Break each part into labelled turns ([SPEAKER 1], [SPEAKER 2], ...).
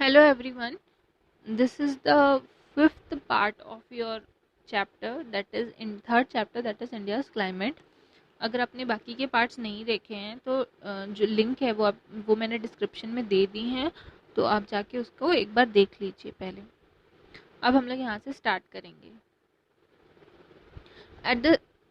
[SPEAKER 1] Hello everyone. This is the fifth part of your chapter, that is in third chapter, that is India's climate. अगर आपने बाकी के parts नहीं देखे हैं तो जो लिंक है वो मैंने डिस्क्रिप्शन में दे दी हैं, तो आप जाके उसको एक बार देख लीजिए पहले. अब हम लोग यहाँ से स्टार्ट करेंगे.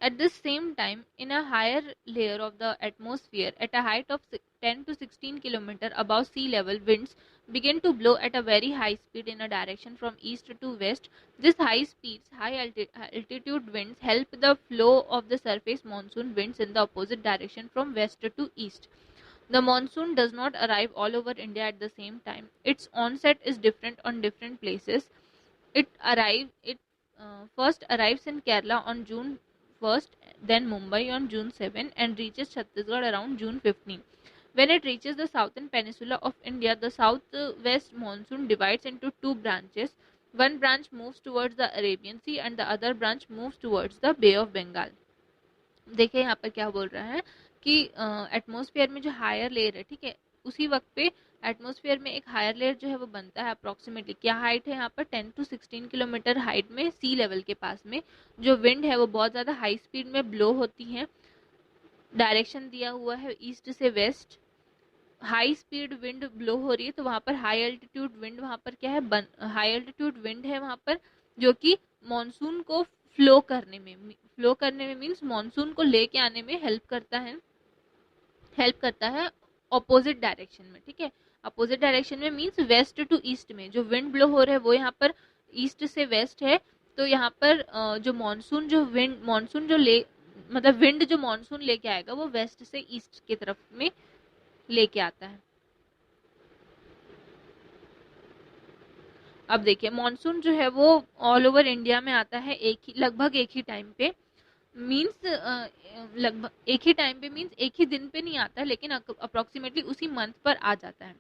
[SPEAKER 1] At the same time, in a higher layer of the atmosphere, at a height of 10 to 16 km above sea level, winds begin to blow at a very high speed in a direction from east to west. This high speeds, altitude winds help the flow of the surface monsoon winds in the opposite direction from west to east. The monsoon does not arrive all over India at the same time. Its onset is different on different places. It first arrives in Kerala on June 1st, then Mumbai on June 7, and reaches Chhattisgarh around June 15. When it reaches the southern peninsula of India, the southwest monsoon divides into two branches. One branch moves towards the Arabian Sea and the other branch moves towards the Bay of Bengal. देखिए यहाँ पर क्या बोल रहा है कि atmosphere में जो हायर लेयर है, ठीक है, उसी वक्त पे एटमॉस्फेयर में एक हायर लेयर जो है वो बनता है. अप्रोक्सीमेटली क्या हाइट है यहाँ पर, 10 to 16 किलोमीटर हाइट में सी लेवल के पास में. जो विंड है वो बहुत ज़्यादा हाई स्पीड में ब्लो होती है. डायरेक्शन दिया हुआ है ईस्ट से west. High speed wind blow हो रही है तो वहाँ पर हाई अल्टीट्यूड विंड, वहाँ पर क्या है, हाई अल्टीट्यूड विंड है वहाँ पर, जो कि मॉनसून को फ्लो करने में मीन्स मॉनसून को लेके आने में हेल्प करता है ऑपोजिट डायरेक्शन में. ठीक है, अपोजिट डायरेक्शन में मीन्स वेस्ट टू ईस्ट में जो विंड ब्लो हो रहा है वो यहाँ पर ईस्ट से वेस्ट है. तो यहाँ पर जो मॉनसून जो मतलब विंड जो मॉनसून लेके आएगा वो वेस्ट से ईस्ट की तरफ में लेके आता है. अब देखिए मॉनसून जो है वो ऑल ओवर इंडिया में आता है लगभग एक ही टाइम पे. मीन्स लगभग एक ही टाइम पे मीन्स एक ही दिन पे नहीं आता, लेकिन अप्रोक्सीमेटली उसी मंथ पर आ जाता है.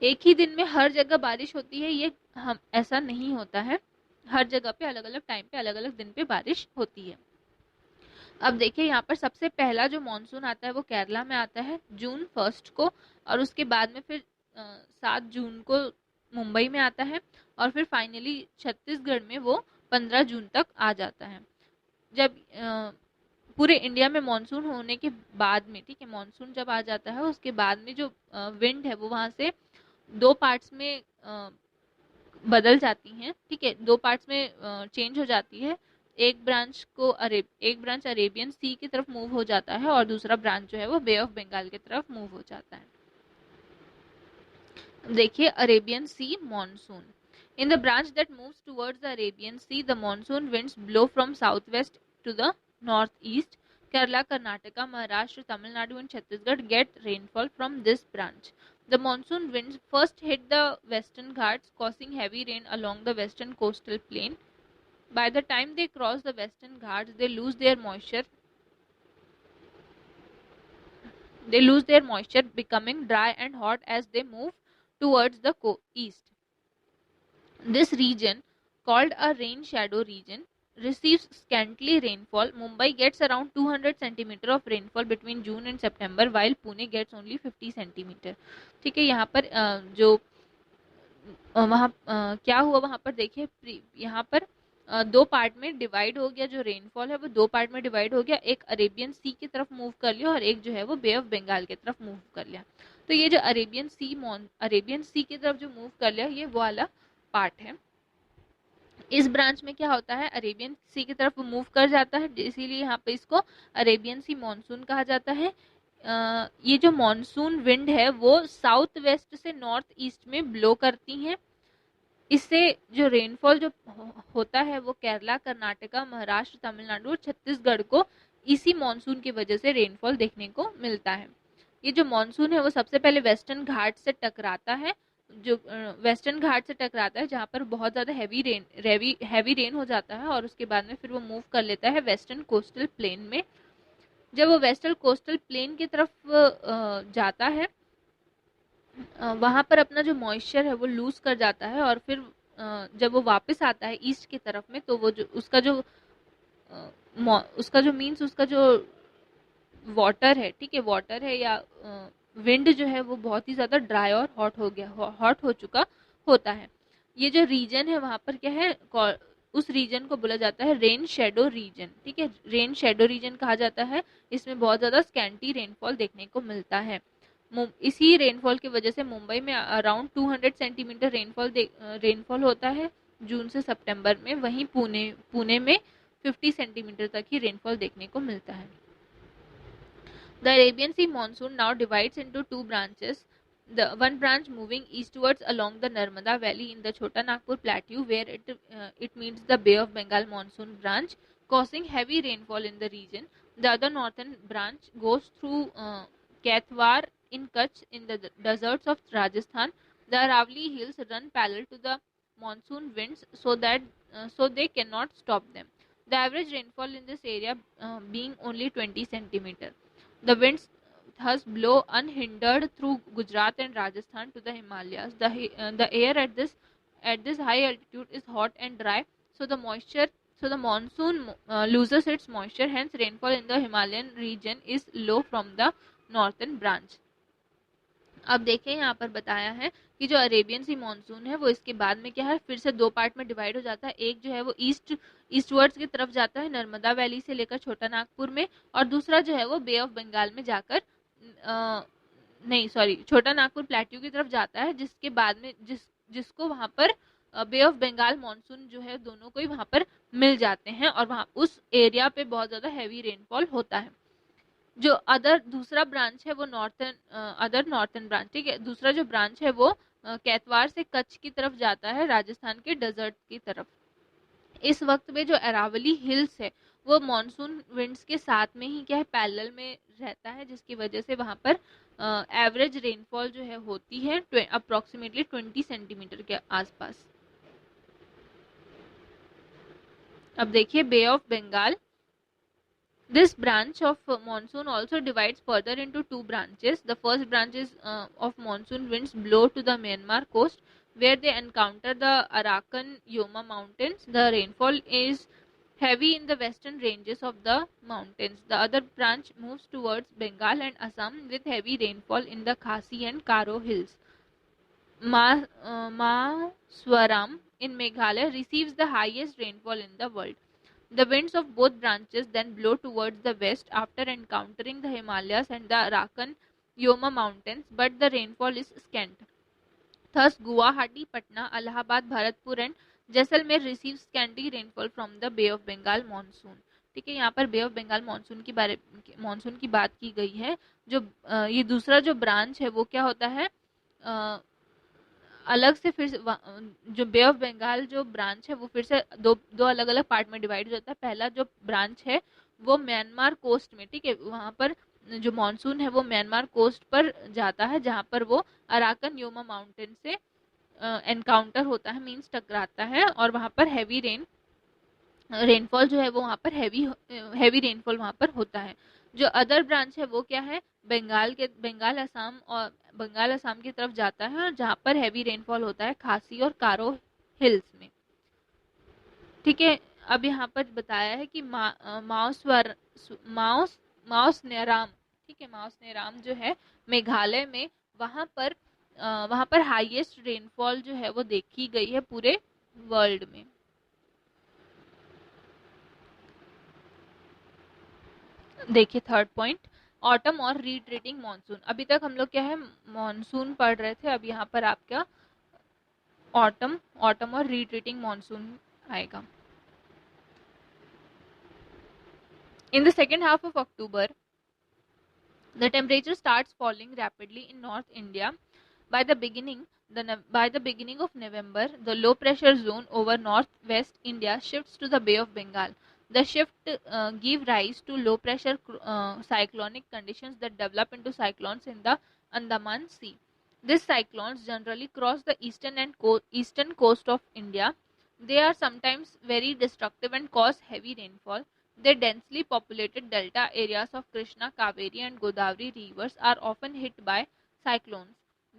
[SPEAKER 1] एक ही दिन में हर जगह बारिश होती है ये हम ऐसा नहीं होता है. हर जगह पे अलग अलग टाइम पे अलग अलग दिन पे बारिश होती है. अब देखिए यहाँ पर सबसे पहला जो मानसून आता है वो केरला में आता है जून 1 को, और उसके बाद में फिर 7 जून को मुंबई में आता है, और फिर फाइनली छत्तीसगढ़ में वो 15 जून तक आ जाता है. जब पूरे इंडिया में मानसून होने के बाद में, ठीक है, मानसून जब आ जाता है उसके बाद में जो विंड है वो वहाँ से दो पार्ट्स में बदल जाती हैं. ठीक है, दो पार्ट्स में चेंज हो जाती है. एक ब्रांच अरेबियन सी की तरफ मूव हो जाता है और दूसरा ब्रांच जो है वो बे ऑफ बंगाल की तरफ मूव हो जाता है. देखिए Arabian sea monsoon. In the branch that moves towards the Arabian Sea, the monsoon winds blow from southwest to the northeast. Kerala, Karnataka, Maharashtra, Tamil Nadu and Chhattisgarh get rainfall from this branch. The monsoon winds first hit the western Ghats, causing heavy rain along the western coastal plain. By the time they cross the western Ghats, they lose their moisture, becoming dry and hot as they move towards the east. This region, called a rain shadow region, receives scantily rainfall. Mumbai gets around 200 centimeter of rainfall between June and September, while Pune gets only 50 centimeter. ठीक है, यहाँ पर जो वहाँ क्या हुआ वहाँ पर देखिए, यहाँ पर दो पार्ट में डिवाइड हो गया. जो रेनफॉल है वो दो पार्ट में डिवाइड हो गया. एक अरेबियन सी की तरफ मूव कर लिया और एक जो है वो बे ऑफ बंगाल की तरफ मूव कर लिया. तो ये जो अरेबियन सी की तरफ जो मूव कर लिया ये वो वाला पार्ट है. इस ब्रांच में क्या होता है, अरेबियन सी की तरफ मूव कर जाता है, इसीलिए यहाँ पे इसको अरेबियन सी मॉनसून कहा जाता है. ये जो मॉनसून विंड है वो साउथ वेस्ट से नॉर्थ ईस्ट में ब्लो करती हैं. इससे जो रेनफॉल जो होता है वो केरला, कर्नाटका, महाराष्ट्र, तमिलनाडु और छत्तीसगढ़ को इसी मॉनसून की वजह से रेनफॉल देखने को मिलता है. ये जो मॉनसून है वो सबसे पहले वेस्टर्न घाट से टकराता है, जहाँ पर बहुत ज़्यादा हैवी रेन हो जाता है, और उसके बाद में फिर वो मूव कर लेता है वेस्टर्न कोस्टल प्लेन में. जब वो वेस्टर्न कोस्टल प्लेन की तरफ जाता है वहाँ पर अपना जो मॉइस्चर है वो लूज कर जाता है, और फिर जब वो वापस आता है ईस्ट की तरफ में तो वो जो उसका जो मीन्स उसका जो वाटर है, ठीक है, वाटर है या विंड जो है वो बहुत ही ज़्यादा ड्राई और हॉट हो चुका होता है। ये जो रीजन है वहाँ पर क्या है, उस रीजन को बोला जाता है रेन शेडो रीजन। ठीक है, रेन शेडो रीजन कहा जाता है। इसमें बहुत ज़्यादा स्कैंटी रेनफॉल देखने को मिलता है। इसी रेनफॉल की वजह से मुंबई में अराउंड 200 सेंटीमीटर रेनफॉल होता है जून से सितंबर में। वहीं पुणे में 50 सेंटीमीटर तक ही रेनफॉल देखने को मिलता है। The Arabian Sea monsoon now divides into two branches. The one branch moving eastwards along the Narmada Valley in the Chota Nagpur Plateau, where it meets the Bay of Bengal monsoon branch, causing heavy rainfall in the region. The other northern branch goes through Kathwar in Kutch in the deserts of Rajasthan. The Aravalli hills run parallel to the monsoon winds, so they cannot stop them. The average rainfall in this area being only 20 centimeter. The winds thus blow unhindered through Gujarat and Rajasthan to the Himalayas. The air at this high altitude is hot and dry, so the monsoon loses its moisture. Hence, rainfall in the Himalayan region is low from the northern branch. अब देखें यहाँ पर बताया है कि जो Arabian सी monsoon है वो इसके बाद में क्या है, फिर से दो पार्ट में डिवाइड हो जाता है। एक जो है वो ईस्टवर्ड्स की तरफ जाता है नर्मदा वैली से लेकर छोटा नागपुर में, और दूसरा जो है वो बे ऑफ बंगाल में जाकर नहीं सॉरी छोटा नागपुर प्लेट्यू की तरफ जाता है, जिसके बाद में जिसको वहां पर बे ऑफ बंगाल मानसून जो है दोनों को ही वहां पर मिल जाते हैं, और वहां उस एरिया पे बहुत ज्यादा हैवी रेनफॉल होता है। जो दूसरा ब्रांच है वो नॉर्थन ब्रांच, ठीक है, दूसरा जो ब्रांच है वो कैतवार से कच्छ की तरफ जाता है, राजस्थान के डेजर्ट की तरफ। इस वक्त में जो अरावली हिल्स है वो मॉनसून विंड्स के साथ में ही क्या है, पैरेलल में रहता है, जिसकी वजह से वहां पर एवरेज रेनफॉल जो है होती है अप्रोक्सीमेटली 20 सेंटीमीटर के आसपास। अब देखिए bay of Bengal. This branch of monsoon also divides further into two branches. The first branch is of monsoon winds blow to the Myanmar coast, where they encounter the Arakan Yoma mountains. The rainfall is heavy in the western ranges of the mountains. The other branch moves towards Bengal and Assam with heavy rainfall in the Khasi and Karo hills. Swaram in Meghalaya receives the highest rainfall in the world. The winds of both branches then blow towards the west after encountering the Himalayas and the Arakan Yoma mountains, but the rainfall is scant. Thus, Guwahati, Patna, Allahabad, Bharatpur and Jaisalmer receive scanty rainfall from the Bay of Bengal monsoon. ठीक है, यहाँ पर बे of Bengal monsoon की बात की गई है। जो ये दूसरा जो ब्रांच है वो क्या होता है, अलग से फिर जो बे ऑफ बंगाल जो ब्रांच है वो फिर से दो अलग अलग पार्ट में डिवाइड हो जाता है। पहला जो ब्रांच है वो म्यांमार कोस्ट में, ठीक है, वहां पर जो मानसून है वो म्यांमार कोस्ट पर जाता है, जहां पर वो अराकन योमा माउंटेन से एनकाउंटर होता है, मींस टकराता है, और वहां पर रेनफॉल जो है वो वहां पर हैवी रेनफॉल वहां पर होता है। जो अदर ब्रांच है वो क्या है, बंगाल असम की तरफ जाता है, और जहां पर हैवी रेनफॉल होता है खासी और कारो हिल्स में। ठीक है, अब यहाँ पर बताया है कि माउसनेराम, ठीक है, माउसनेराम जो है मेघालय में, वहां पर हाईएस्ट रेनफॉल जो है वो देखी गई है पूरे वर्ल्ड में। देखिए थर्ड पॉइंट, ऑटम और रिट्रीटिंग मानसून। अभी तक हम लोग क्या है मानसून पढ़ रहे थे, अब यहाँ पर आपका ऑटम और रिट्रीटिंग मानसून आएगा। In the second half of October, the temperature starts falling rapidly in North India. By the beginning of November, the low pressure zone over northwest India shifts to the Bay of Bengal. The shift give rise to low pressure cyclonic conditions that develop into cyclones in the Andaman Sea. These cyclones generally cross the eastern coast of India. They are sometimes very destructive and cause heavy rainfall. The densely populated delta areas of Krishna, Kaveri and Godavari rivers are often hit by cyclones.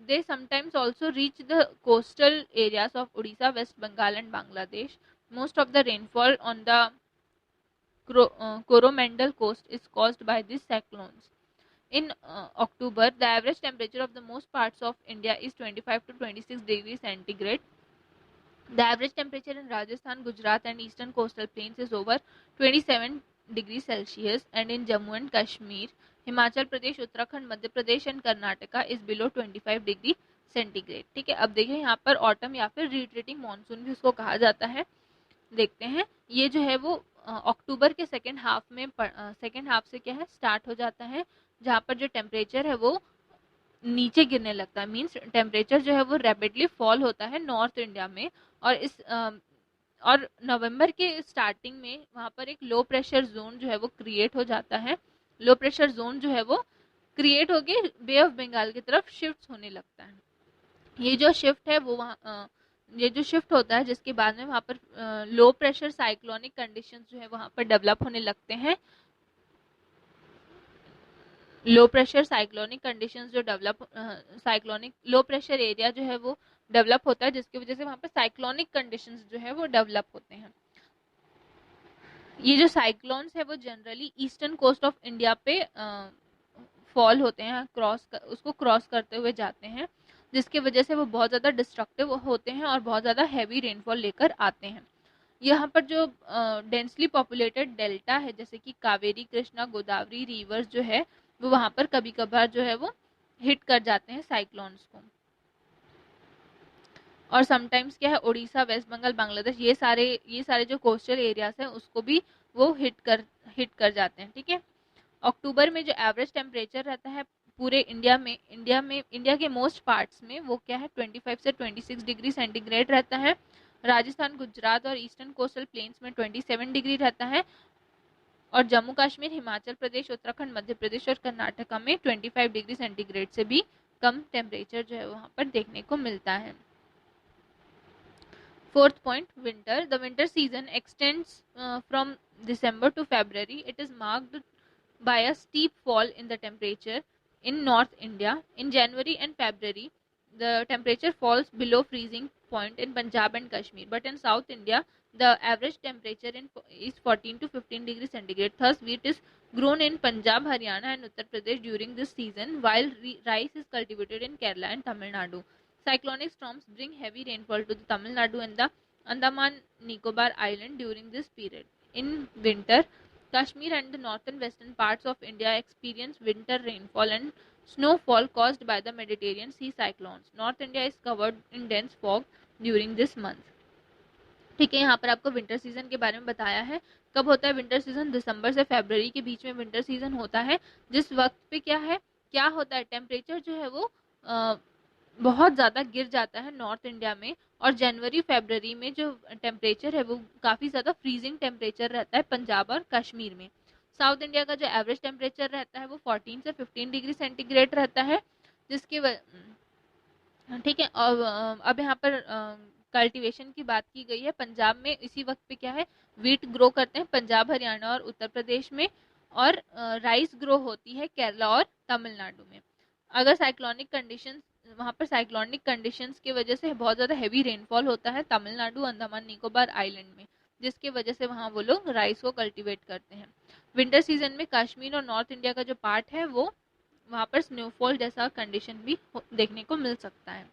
[SPEAKER 1] They sometimes also reach the coastal areas of Odisha, West Bengal and Bangladesh. Most of the rainfall on the Coromandel coast is caused by these cyclones. In October, the average temperature of the most parts of India is 25 to 26 degrees centigrade. The average temperature in Rajasthan, Gujarat, and eastern coastal plains is over 27 degrees Celsius, and in Jammu and Kashmir, Himachal Pradesh, Uttarakhand, Madhya Pradesh and Karnataka is below 25 degree centigrade. ठीक है, अब देखिए यहाँ पर autumn या फिर retreating monsoon भी उसको कहा जाता है. देखते हैं, ये जो है वो अक्टूबर के सेकेंड हाफ में सेकेंड हाफ से क्या है स्टार्ट हो जाता है, जहाँ पर जो टेम्परेचर है वो नीचे गिरने लगता है. मीन्स टेम्परेचर जो है वो रैपिडली फॉल होता है नॉर्थ इंडिया में. और इस और नवंबर के स्टार्टिंग में वहाँ पर एक लो प्रेशर जोन जो है वो क्रिएट हो जाता है. लो प्रेशर जोन जो है वो क्रिएट होके बे ऑफ बंगाल की तरफ शिफ्ट होने लगता है. ये जो शिफ्ट है वो वहाँ ये जो शिफ्ट होता है जिसके बाद में वहाँ पर लो प्रेशर साइक्लोनिक कंडीशंस जो है वहाँ पर डेवलप होने लगते हैं. लो प्रेशर साइक्लोनिक कंडीशंस जो develop cyclonic low pressure area जो है वो डेवलप होता है, जिसकी वजह से वहाँ पर साइक्लोनिक कंडीशंस जो है वो डेवलप होते हैं. ये जो साइक्लोन्स है वो generally eastern coast of India पे फॉल होते हैं, उसको क्रॉस करते हुए जाते हैं, जिसकी वजह से वो बहुत ज़्यादा डिस्ट्रक्टिव होते हैं और बहुत ज़्यादा हैवी रेनफॉल लेकर आते हैं. यहाँ पर जो डेंसली पॉपुलेटेड डेल्टा है जैसे कि कावेरी, कृष्णा, गोदावरी रिवर्स जो है वो वहाँ पर कभी कभार जो है वो हिट कर जाते हैं साइक्लोन्स को. और समटाइम्स क्या है उड़ीसा, वेस्ट बंगाल, बांग्लादेश ये सारे जो कोस्टल एरियाज हैं उसको भी वो हिट कर जाते हैं. ठीक है, अक्टूबर में जो एवरेज टेम्परेचर रहता है पूरे इंडिया के मोस्ट पार्ट्स में वो क्या है 25 से 26 डिग्री सेंटीग्रेड रहता है. राजस्थान, गुजरात और ईस्टर्न कोस्टल प्लेन्स में 27 डिग्री रहता है. और जम्मू कश्मीर, हिमाचल प्रदेश, उत्तराखंड, मध्य प्रदेश और कर्नाटका में 25 डिग्री सेंटीग्रेड से भी कम टेम्परेचर जो है वहाँ पर देखने को मिलता है. Fourth point, winter. The winter season extends from December to February. It is marked by a steep fall in the temperature in North India. In January and February, the temperature falls below freezing point in Punjab and Kashmir. But in South India, the average temperature is 14 to 15 degrees centigrade. Thus, wheat is grown in Punjab, Haryana and Uttar Pradesh during this season, while rice is cultivated in Kerala and Tamil Nadu. Cyclonic storms bring heavy rainfall to the Tamil Nadu and the Andaman Nicobar Island during this period. In winter, Kashmir and the northern western parts of India experience winter rainfall and snowfall caused by the Mediterranean sea cyclones. North India is covered in dense fog during this month. ठीक है, यहाँ पर आपको winter season के बारे में बताया है. कब होता है विंटर सीजन? दिसंबर से फरवरी के बीच में विंटर सीजन होता है, जिस वक्त पे क्या होता है टेम्परेचर जो है वो बहुत ज़्यादा गिर जाता है नॉर्थ इंडिया में. और जनवरी फरवरी में जो टेम्परेचर है वो काफ़ी ज़्यादा फ्रीजिंग टेम्परेचर रहता है पंजाब और कश्मीर में. साउथ इंडिया का जो एवरेज टेम्परेचर रहता है वो 14 से 15 डिग्री सेंटीग्रेड रहता है, जिसके ठीक है. अब यहाँ पर कल्टीवेशन की बात की गई है. पंजाब में इसी वक्त पे क्या है वीट ग्रो करते हैं पंजाब, हरियाणा और उत्तर प्रदेश में, और राइस ग्रो होती है केरला और तमिलनाडु में. अगर साइक्लोनिक कंडीशंस वहाँ पर साइक्लोनिक कंडीशंस की वजह से बहुत ज़्यादा हैवी रेनफॉल होता है तमिलनाडु, अंडमान निकोबार आइलैंड में, जिसकी वजह से वहाँ वो लोग राइस को कल्टीवेट करते हैं. विंटर सीजन में कश्मीर और नॉर्थ इंडिया का जो पार्ट है वो वहाँ पर स्नोफॉल जैसा कंडीशन भी देखने को मिल सकता है.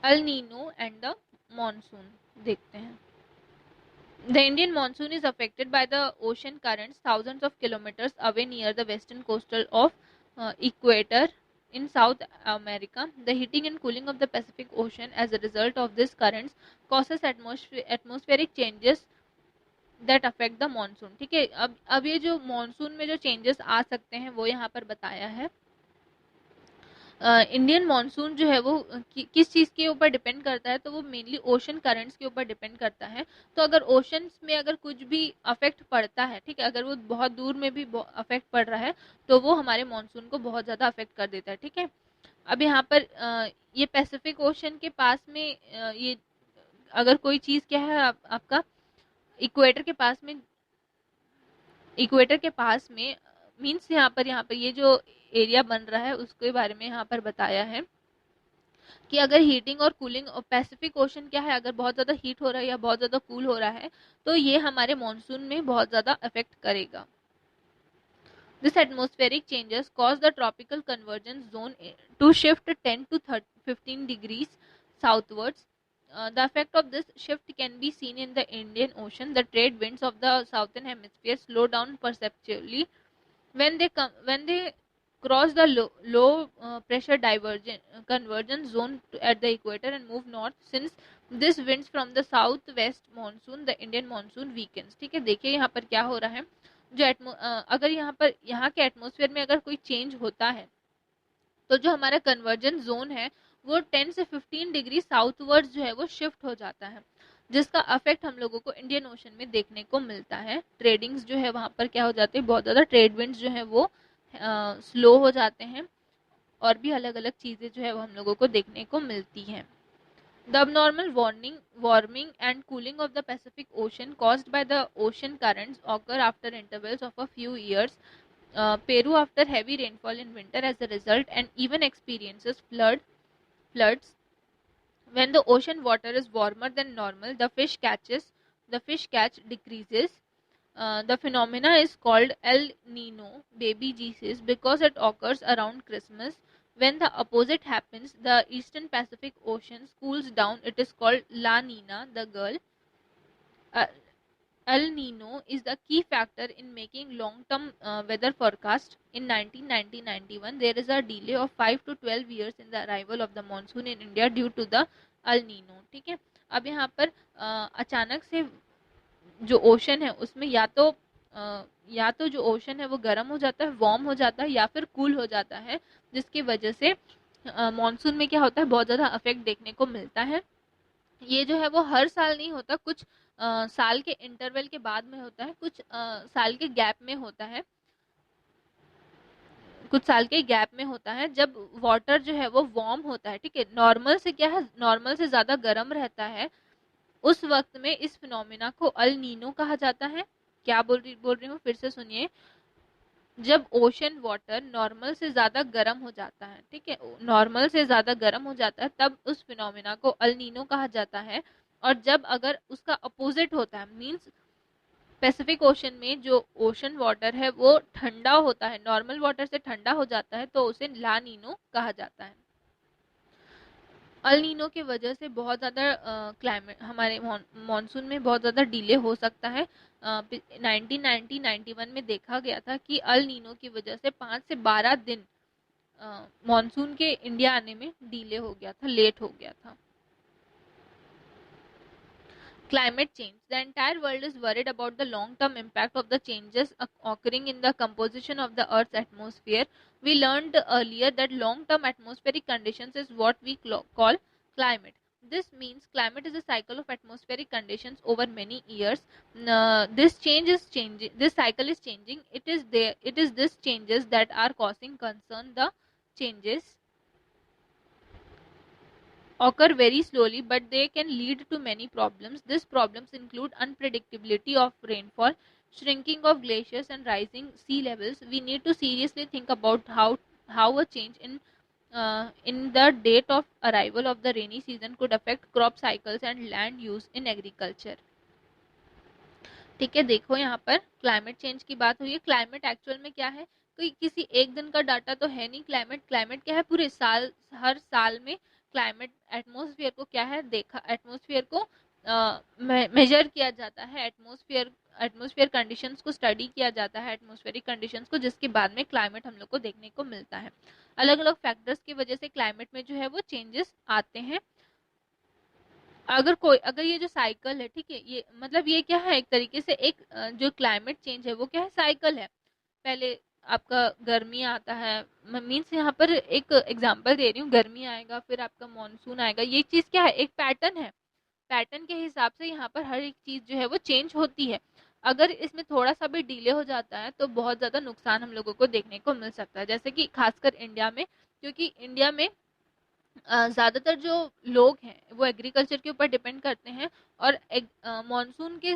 [SPEAKER 1] El Nino and the monsoon देखते हैं. The Indian monsoon is affected by the ocean currents thousands of kilometers away near the western coastal of equator in South America. The heating and cooling of the Pacific Ocean as a result of these currents causes atmospheric changes that affect the monsoon. ठीक है, अब ये जो monsoon में जो changes आ सकते हैं वो यहाँ पर बताया है. इंडियन मॉनसून जो है वो किस चीज़ के ऊपर डिपेंड करता है, तो वो मेनली ओशन करंट्स के ऊपर डिपेंड करता है. तो अगर ओशंस में अगर कुछ भी अफेक्ट पड़ता है, ठीक है, अगर वो बहुत दूर में भी अफेक्ट पड़ रहा है तो वो हमारे मॉनसून को बहुत ज़्यादा अफेक्ट कर देता है. ठीक है, अब यहाँ पर ये पैसिफिक ओशन के पास में ये अगर कोई चीज़ क्या है आपका इक्वेटर के पास में मीन्स यहाँ पर ये जो एरिया बन रहा है उसके बारे में यहाँ पर बताया है कि अगर हीटिंग और कूलिंग पैसिफिक ओशन क्या है अगर बहुत ज़्यादा हीट हो रहा है या बहुत ज़्यादा कूल हो रहा है तो ये हमारे मॉनसून में बहुत ज़्यादा अफेक्ट करेगा. This atmospheric changes cause the tropical convergence zone to shift 10 to 15 degrees southwards. The effect of this shift can be seen in the Indian Ocean. The trade winds of the southern hemisphere slow down perceptually when they cross the low pressure convergence zone at the equator and move north. Since this winds from the southwest monsoon, the Indian monsoon weakens. ठीक है, देखिए यहाँ पर क्या हो रहा है, अगर यहाँ के एटमोसफेयर में अगर कोई चेंज होता है तो जो हमारा कन्वर्जेंस जोन है वो 10 से 15 डिग्री साउथवर्ड्स जो है वो शिफ्ट हो जाता है, जिसका अफेक्ट हम लोगों को इंडियन ओशन में देखने को मिलता है. ट्रेडिंग्स जो है वहाँ पर क्या हो जाते हैं, बहुत ज़्यादा ट्रेड विंड्स जो है वो स्लो हो जाते हैं और भी अलग अलग चीज़ें जो है वो हम लोगों को देखने को मिलती हैं. The abnormal warming and cooling of the Pacific Ocean caused by the ocean currents occur after intervals of a few years. Peru, after heavy rainfall in winter as a result, and even experiences floods. When the ocean water is warmer than normal, the fish catch decreases. The phenomena is called El Nino, baby Jesus, because it occurs around Christmas. When the opposite happens, the eastern Pacific Ocean cools down. It is called La Nina, the girl. Uh, El Nino is the key factor in making long-term weather forecast. In 1990-91, there is a delay of 5 to 12 years in the arrival of the monsoon in India due to the El Nino. ठीक है, अब यहाँ पर अचानक से जो ocean है उसमें या तो जो ओशन है वो गर्म हो जाता है, वार्म हो जाता है, या फिर कूल हो जाता है, जिसकी वजह से मॉनसून में क्या होता है, बहुत ज़्यादा अफेक्ट देखने को मिलता है. ये जो है वो हर साल नहीं होता, कुछ साल के इंटरवल के बाद में होता है, कुछ साल के गैप में होता है, जब वाटर जो है वो वार्म होता है. ठीक है, नॉर्मल से क्या है, नॉर्मल से ज़्यादा गर्म रहता है, उस वक्त में इस फिनोमिना को अल नीनो कहा जाता है. क्या बोल रही हूँ, फिर से सुनिए. जब ओशन वाटर नॉर्मल से ज़्यादा गर्म हो जाता है, ठीक है, नॉर्मल से ज़्यादा गर्म हो जाता है, तब उस फिनोमिना को अल नीनो कहा जाता है. और जब अगर उसका अपोजिट होता है, मीन्स पैसिफिक ओशन में जो ओशन वाटर है वो ठंडा होता है, नॉर्मल वाटर से ठंडा हो जाता है, तो उसे ला नीनो कहा जाता है. अल नीनो की वजह से बहुत ज़्यादा क्लाइमेट हमारे मॉनसून में बहुत ज़्यादा डिले हो सकता है. 1990-91 में देखा गया था कि अल नीनो की वजह से 5 से 12 दिन मॉनसून के इंडिया आने में डिले हो गया था, लेट हो गया था. Climate change. The entire world is worried about the long-term impact of the changes occurring in the composition of the Earth's atmosphere. We learned earlier that long-term atmospheric conditions is what we call climate. This means climate is a cycle of atmospheric conditions over many years. This cycle is changing. It is this changes that are causing concern. The changes occur very slowly, but they can lead to many problems. These problems include unpredictability of rainfall, shrinking of glaciers, and rising sea levels. We need to seriously think about how a change in the date of arrival of the rainy season could affect crop cycles and land use in agriculture. ठीक है, देखो यहाँ पर climate change की बात हुई है. Climate actual में क्या है, कोई किसी एक दिन का डाटा तो है नहीं. क्लाइमेट क्या है, पूरे साल, हर साल में क्लाइमेट एटमॉस्फेयर को क्या है, एटमॉस्फेयर को मेजर किया जाता है, एटमॉस्फेयर कंडीशंस को स्टडी किया जाता है, एटमॉस्फेरिक कंडीशंस को, जिसके बाद में क्लाइमेट हम लोग को देखने को मिलता है. अलग अलग फैक्टर्स की वजह से क्लाइमेट में जो है वो चेंजेस आते हैं. अगर ये जो साइकिल है, ठीक है, ये मतलब ये क्या है, एक तरीके से एक जो क्लाइमेट चेंज है वो क्या है, साइकिल है. पहले आपका गर्मी आता है, मीन्स यहाँ पर एक एग्जांपल दे रही हूँ, गर्मी आएगा, फिर आपका मॉनसून आएगा. ये चीज़ क्या है, एक पैटर्न है. पैटर्न के हिसाब से यहाँ पर हर एक चीज़ जो है वो चेंज होती है. अगर इसमें थोड़ा सा भी डिले हो जाता है तो बहुत ज़्यादा नुकसान हम लोगों को देखने को मिल सकता है. जैसे कि खासकर इंडिया में, क्योंकि इंडिया में ज़्यादातर जो लोग हैं वो एग्रीकल्चर के ऊपर डिपेंड करते हैं, और मॉनसून के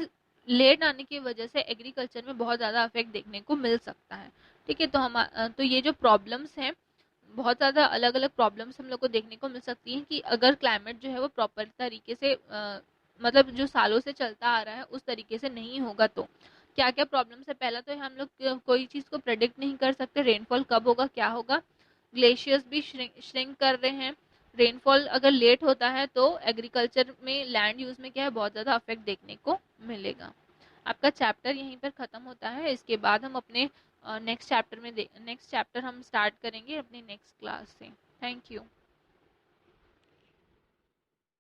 [SPEAKER 1] लेट आने की वजह से एग्रीकल्चर में बहुत ज़्यादा इफेक्ट देखने को मिल सकता है. ठीक है, तो ये जो प्रॉब्लम्स हैं, बहुत ज़्यादा अलग अलग प्रॉब्लम्स हम लोग को देखने को मिल सकती हैं कि अगर क्लाइमेट जो है वो प्रॉपर तरीके से मतलब जो सालों से चलता आ रहा है उस तरीके से नहीं होगा तो. क्या क्या प्रॉब्लम्स है। पहला तो हम लोग कोई चीज़ को प्रेडिक्ट नहीं कर सकते, रेनफॉल कब होगा क्या होगा। ग्लेशियर्स भी श्रिंक कर रहे हैं। रेनफॉल अगर लेट होता है तो एग्रीकल्चर में, लैंड यूज़ में क्या है, बहुत ज़्यादा अफेक्ट देखने को मिलेगा। आपका चैप्टर यहीं पर ख़त्म होता है। इसके बाद हम अपने नेक्स्ट चैप्टर हम स्टार्ट करेंगे अपनी नेक्स्ट क्लास से। Thank you.